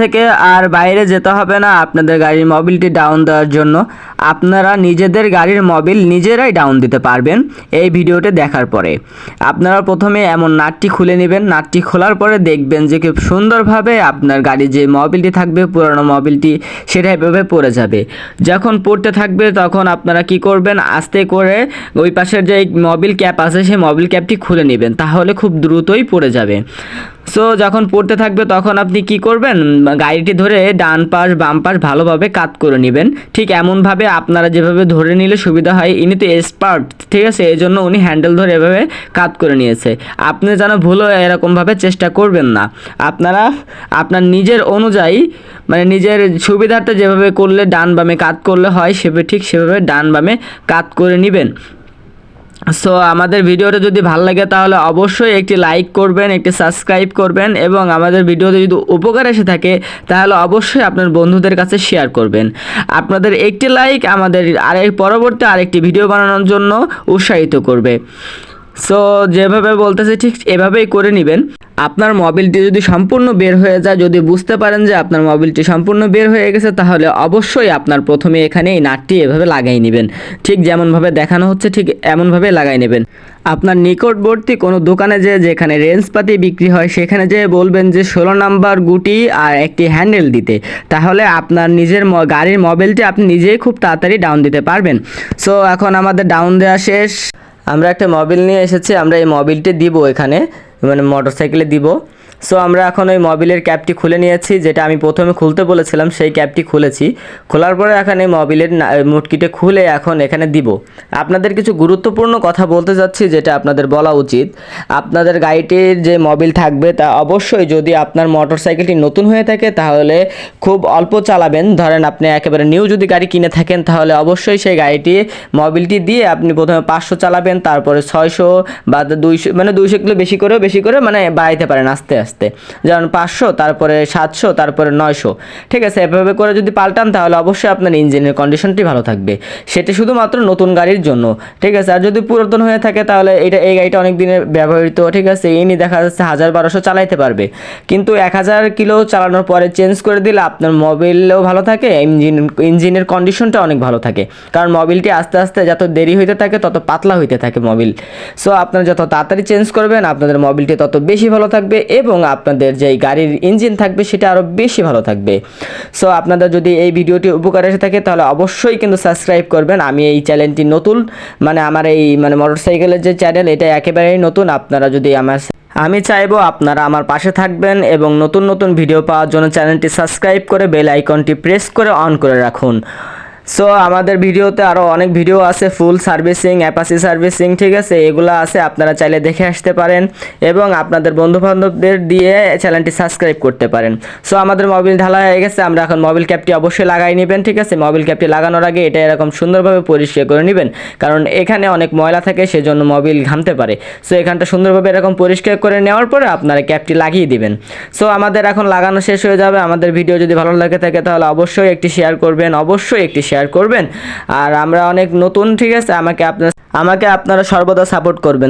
থেকে আর বাইরে যেতে হবে না আপনাদের গাড়ির মোবিলটি ডাউন দেওয়ার জন্য। আপনারা নিজেদের গাড়ির মোবিল নিজেরাই ডাউন দিতে পারবেন এই ভিডিওটি দেখার পরে। আপনারা প্রথমে এমন নাটটি খুলে নেবেন। নাটটি খোলার পরে দেখবেন যে খুব সুন্দরভাবে আপনার গাড়ির যে মোবিলটি থাকবে, পুরনো মোবিলটি, সেটা এভাবে পড়ে যাবে। যখন পড়তে থাকবে তখন আপনারা কি করবেন, আস্তে করে ওই পাশের যে মোবিল ক্যাপ আছে সেই মোবিল ক্যাপটি খুলে নেবেন, তাহলে খুব দ্রুতই পড়ে যাবে। সো যখন পড়তে থাকবে তখন আপনি কি করবেন, গাড়িটি ধরে ডান পাশ বাম পাশ ভালোভাবে কাত করে নেবেন। ঠিক এমনভাবে আপনারা যেভাবে ধরে নিলে সুবিধা হয়, ইনি তো এক্সপার্ট, ঠিক আছে, এই জন্য উনি হ্যান্ডেল ধরে এভাবে কাত করে নিয়েছে। আপনি যেন ভুলও এরকমভাবে চেষ্টা করবেন না। আপনারা আপনার নিজের অনুযায়ী, মানে নিজের সুবিধার্থে যেভাবে করলে ডান বামে কাত করলে হয়, ঠিক সেভাবে ডান বামে কাত করে নেবেন। সো আমাদের ভিডিওটা যদি ভালো লাগে তাহলে অবশ্যই একটি লাইক করবেন, একটি সাবস্ক্রাইব করবেন, এবং আমাদের ভিডিওতে যদি উপকার এসে থাকে তাহলে অবশ্যই আপনার বন্ধুদের কাছে শেয়ার করবেন। আপনাদের একটি লাইক আমাদের পরবর্তী আরেকটি ভিডিও বানানোর জন্য উৎসাহিত করবে। সো যেভাবে বলতেছে ঠিক এভাবেই করে নেবেন। আপনার মোবিলটি যদি সম্পূর্ণ বের হয়ে যায়, যদি বুঝতে পারেন যে আপনার মোবিলটি সম্পূর্ণ বের হয়ে গেছে, তাহলে অবশ্যই আপনার প্রথমে এখানে এই নাটটি এভাবে লাগাই নেবেন। ঠিক যেমনভাবে দেখানো হচ্ছে ঠিক এমনভাবে লাগাই নেবেন। আপনার নিকটবর্তী কোনো দোকানে যেখানে রেঞ্জপাতি বিক্রি হয় সেখানে বলবেন যে 16 নাম্বার গুটি আর একটি হ্যান্ডেল দিতে, তাহলে আপনার নিজের গাড়ির মোবিলটি আপনি নিজেই খুব তাড়াতাড়ি ডাউন দিতে পারবেন। সো এখন আমাদের ডাউন দেওয়া শেষ। আমরা একটা মোবিল নিয়ে এসেছি, আমরা এই মোবিলটি দিব এখানে, মানে মোটরসাইকেলে দিব। সো আমরা এখন ওই মোবিলের ক্যাপটি খুলে নিয়েছি, যেটা আমি প্রথমে খুলতে বলেছিলাম সেই ক্যাপটি খুলেছি। খোলার পরে এখানে মোবিলের মুটকিটা খুলে এখন এখানে দিব। আপনাদের কিছু গুরুত্বপূর্ণ কথা বলতে যাচ্ছি যেটা আপনাদের বলা উচিত। আপনাদের গাড়িটির যে মোবিল থাকবে তা অবশ্যই, যদি আপনার মোটরসাইকেলটি নতুন হয়ে থাকে তাহলে খুব অল্প চালাবেন। ধরেন আপনি একেবারে নিউ যদি গাড়ি কিনে থাকেন তাহলে অবশ্যই সেই গাড়িটি মোবিলটি দিয়ে আপনি প্রথমে 500 চালাবেন, তারপরে 600 বা 200, মানে 200 কিলো বেশি করে মানে বাড়াইতে পারেন আস্তে আস্তে। যেমন 500, তারপরে 700, তারপরে 900, ঠিক আছে। এভাবে করে যদি পাল্টান তাহলে অবশ্যই আপনার ইঞ্জিনের কন্ডিশনটি ভালো থাকবে। সেটি শুধুমাত্র নতুন গাড়ির জন্য, ঠিক আছে। আর যদি পুরাতন হয়ে থাকে তাহলে এই গাড়িটা অনেক দিনের ব্যবহৃত, ঠিক আছে, ইনি দেখা যাচ্ছে 1000-1200 চালাইতে পারবে, কিন্তু 1000 কিলো চালানোর পরে চেঞ্জ করে দিলে আপনার মোবিলও ভালো থাকে, ইঞ্জিনের কন্ডিশনটা অনেক ভালো থাকে। কারণ মোবিলটি আস্তে আস্তে যত দেরি হইতে থাকে তত পাতলা হইতে থাকে মোবিল। সো আপনারা যত তাড়াতাড়ি চেঞ্জ করবেন আপনাদের মোবিলটি তত বেশি ভালো থাকবে, এবং আপনাদের যেই গাড়ির ইঞ্জিন থাকবে সেটা আরও বেশি ভালো থাকবে। সো আপনাদের যদি এই ভিডিওটি উপকার এসে থাকে তাহলে অবশ্যই কিন্তু সাবস্ক্রাইব করবেন। আমি এই চ্যানেলটি নতুন, মানে আমার এই মোটরসাইকেলের যে চ্যানেল এটা একেবারেই নতুন। আপনারা যদি আমি চাইবো আপনারা আমার পাশে থাকবেন এবং নতুন নতুন ভিডিও পাওয়ার জন্য চ্যানেলটি সাবস্ক্রাইব করে বেল আইকনটি প্রেস করে অন করে রাখুন। সো আমাদের ভিডিওতে আরও অনেক ভিডিও আছে, ফুল সার্ভিসিং, অ্যাপাচি সার্ভিসিং, ঠিক আছে, এগুলো আছে, আপনারা চাইলে দেখে আসতে পারেন এবং আপনাদের বন্ধুবান্ধবদের দিয়ে চ্যানেলটি সাবস্ক্রাইব করতে পারেন। সো আমাদের মোবিল ঢালা হয়ে গেছে, আমরা এখন মোবিল ক্যাপটি অবশ্যই লাগাই নেবেন, ঠিক আছে। মোবিল ক্যাপটি লাগানোর আগে এটা এরকম সুন্দরভাবে পরিষ্কার করে নেবেন, কারণ এখানে অনেক ময়লা থাকে সেজন্য মোবিল ঘামতে পারে। সো এখানটা সুন্দরভাবে এরকম পরিষ্কার করে নেওয়ার পরে আপনারা ক্যাপটি লাগিয়ে দিবেন। সো আমাদের এখন লাগানো শেষ হয়ে যাবে। আমাদের ভিডিও যদি ভালো লাগে থাকে তাহলে অবশ্যই একটি শেয়ার করবেন, অবশ্যই একটি শেয়ার করবেন। আর আমরা অনেক নতুন, ঠিক আছে, আমাকে আপনারা সর্বদা সাপোর্ট করবেন।